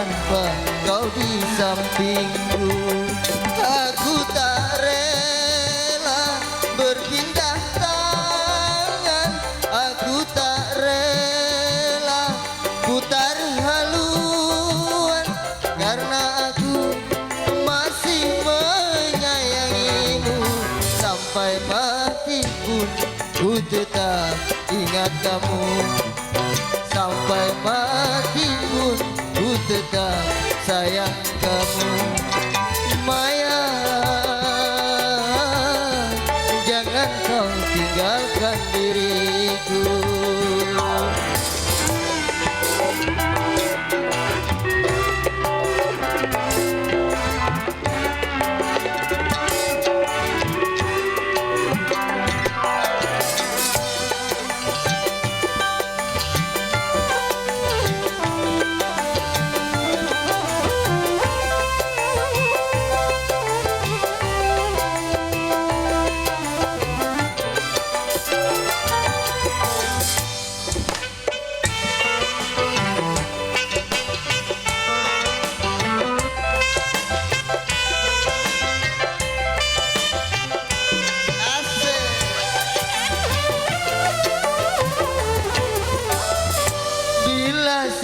tanpa kau di sampingku. Aku tak rela berpindah tangan, aku tak rela putar haluan, karena aku masih menyayangimu. Sampai mati pun ku tetap ingat kamu. Sampai mati pun ku tetap sayang kamu. Maya, jangan kau tinggalkan diriku.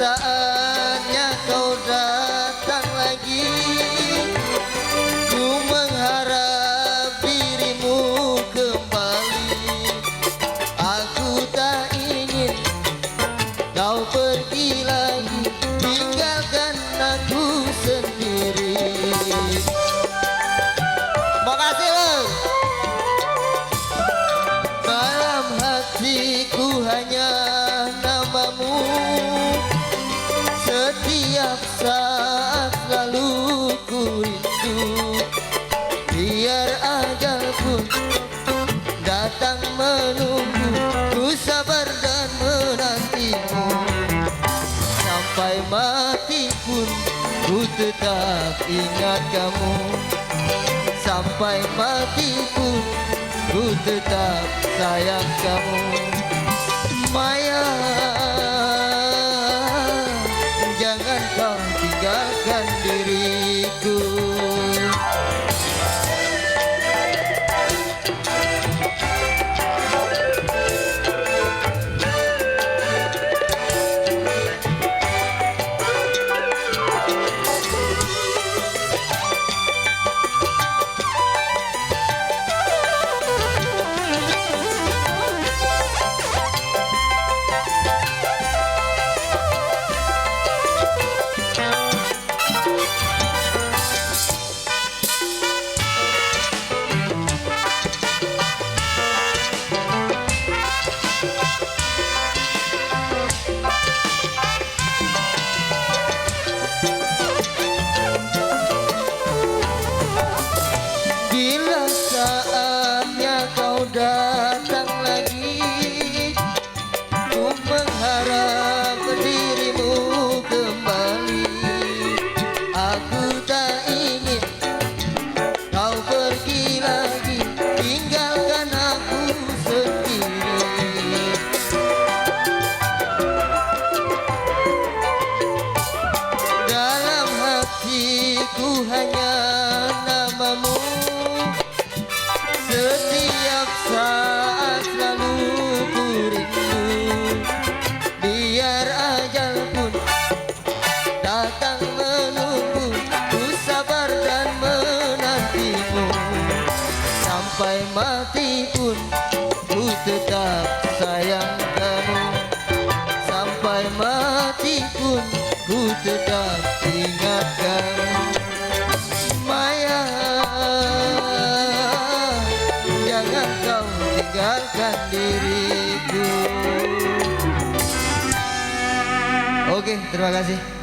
Saatnya kau datang lagi, ku mengharap dirimu kembali. Aku tak ingin kau pergi lagi, tinggalkan aku sendiri. Makasih loh. Dalam hatiku hanya namamu, setiap saat selalu ku rindu. Biar ajal pun datang menunggu, ku sabar dan menantimu. Sampai mati pun ku tetap ingat kamu. Sampai mati pun ku tetap sayang kamu. Maya, jangan kau tinggalkan diriku. Saatnya kau datang lagi, ku mengharap dirimu kembali. Aku tak ingin kau pergi lagi, tinggalkan aku sendiri. Dalam hatiku hanya namamu, setiap saat selalu ku rindu. Biar ajal pun datang menunggu, ku sabar dan menantimu. Sampai mati pun ku tetap sayang kamu. Sampai mati pun ku tetap ingat kamu. Maya, jangan kau tinggalkan diriku. Oke, terima kasih.